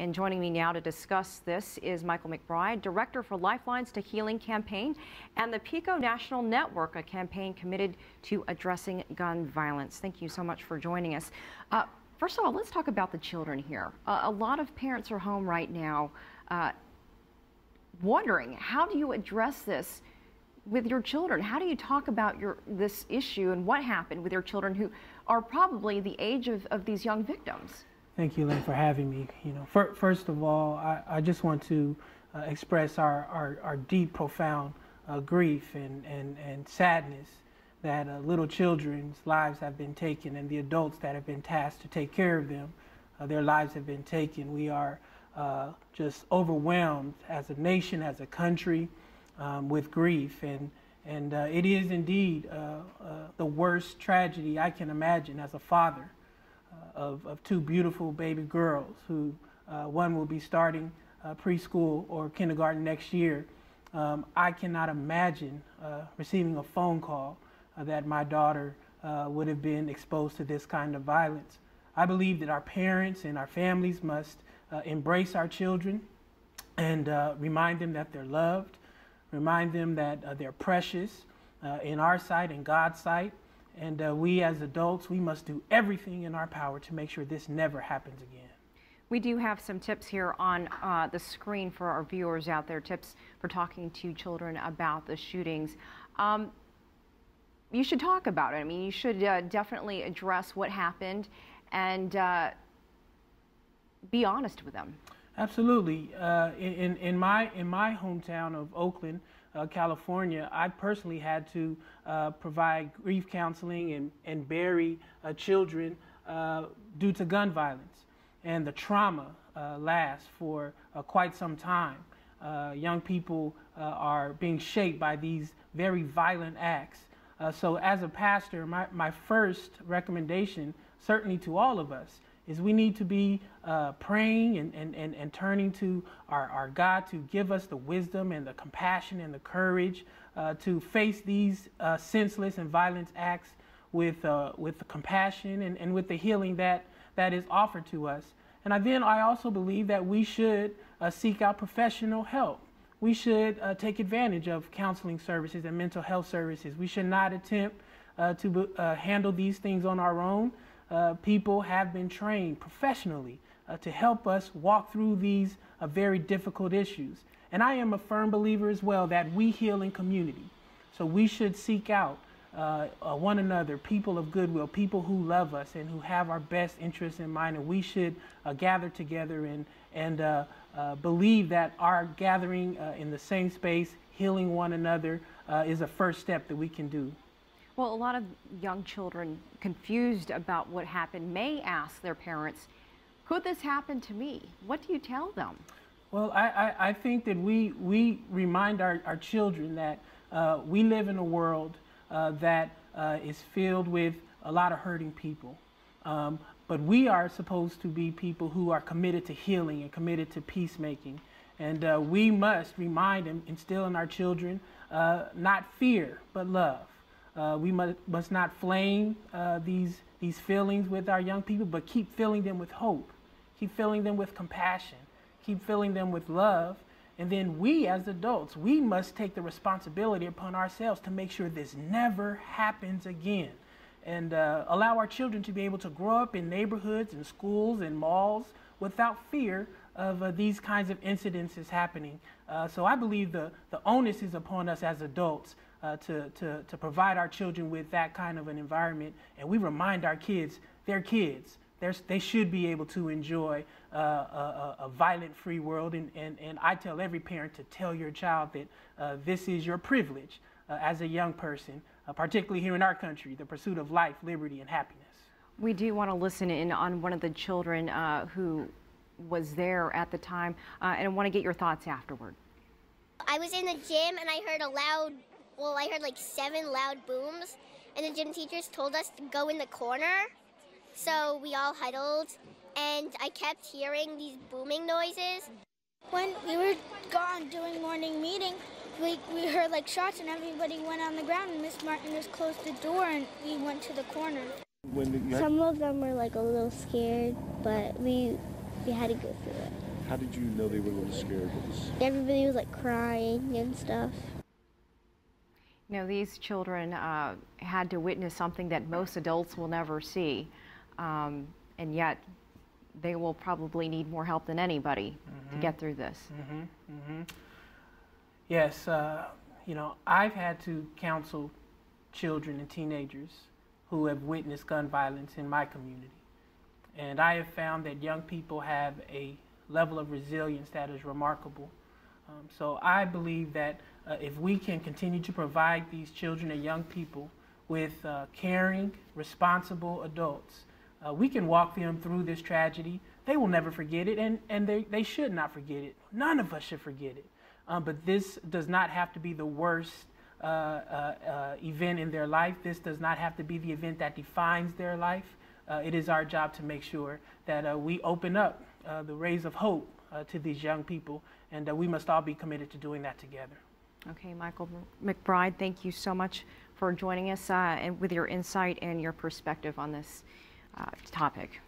And joining me now to discuss this is Michael McBride, Director for Lifelines to Healing campaign and the PICO National Network, a campaign committed to addressing gun violence. Thank you so much for joining us. First of all, let's talk about the children here. A lot of parents are home right now wondering, how do you address this with your children? How do you talk about this issue and what happened with your children who are probably the age of these young victims? Thank you, Lynn, for having me. First of all, I just want to express our deep, profound grief and sadness that little children's lives have been taken, and the adults that have been tasked to take care of them, their lives have been taken. We are just overwhelmed as a nation, as a country, with grief, and it is indeed the worst tragedy I can imagine as a father of two beautiful baby girls who one will be starting preschool or kindergarten next year. I cannot imagine receiving a phone call that my daughter would have been exposed to this kind of violence. I believe that our parents and our families must embrace our children and remind them that they're loved, remind them that they're precious in our sight and God's sight. And we as adults, we must do everything in our power to make sure this never happens again. We do have some tips here on the screen for our viewers out there, tips for talking to children about the shootings. You should talk about it. I mean, you should definitely address what happened and be honest with them. Absolutely. In my hometown of Oakland, California, I personally had to provide grief counseling and bury children due to gun violence. And the trauma lasts for quite some time. Young people are being shaped by these very violent acts. So as a pastor, my first recommendation, certainly to all of us, is we need to be praying and turning to our God to give us the wisdom and the compassion and the courage to face these senseless and violent acts with the compassion and with the healing that is offered to us. And I also believe that we should seek out professional help. We should take advantage of counseling services and mental health services. We should not attempt to handle these things on our own. People have been trained professionally to help us walk through these very difficult issues. And I am a firm believer as well that we heal in community. So we should seek out one another, people of goodwill, people who love us and who have our best interests in mind. And we should gather together and believe that our gathering in the same space, healing one another, is a first step that we can do. Well, a lot of young children confused about what happened may ask their parents, could this happen to me? What do you tell them? Well, I think that we remind our children that we live in a world that is filled with a lot of hurting people. But we are supposed to be people who are committed to healing and committed to peacemaking. And we must remind and instill in our children not fear, but love. We must not flame these feelings with our young people, but keep filling them with hope, keep filling them with compassion, keep filling them with love. And then we as adults, we must take the responsibility upon ourselves to make sure this never happens again. And allow our children to be able to grow up in neighborhoods and schools and malls without fear of these kinds of incidences happening. So I believe the onus is upon us as adults to provide our children with that kind of an environment. And we remind our kids, they're kids. They should be able to enjoy a violent-free world. And I tell every parent to tell your child that this is your privilege as a young person, particularly here in our country, the pursuit of life, liberty, and happiness. We do want to listen in on one of the children who was there at the time, and I want to get your thoughts afterward. I was in the gym and I heard I heard like 7 loud booms, and the gym teachers told us to go in the corner. So we all huddled, and I kept hearing these booming noises. When we were gone doing morning meeting, we heard like shots, and everybody went on the ground, and Miss Martin just closed the door, and we went to the corner. Some of them were like a little scared, but we had to go through it. How did you know they were a little scared? Everybody was like crying and stuff. You know, these children had to witness something that most adults will never see, and yet they will probably need more help than anybody to get through this. Yes, you know, I've had to counsel children and teenagers who have witnessed gun violence in my community. And I have found that young people have a level of resilience that is remarkable. So I believe that if we can continue to provide these children and young people with caring, responsible adults, we can walk them through this tragedy. They will never forget it, and they should not forget it. None of us should forget it. But this does not have to be the worst event in their life. This does not have to be the event that defines their life. It is our job to make sure that we open up the rays of hope to these young people, and we must all be committed to doing that together. Okay, Michael McBride, thank you so much for joining us and with your insight and your perspective on this topic.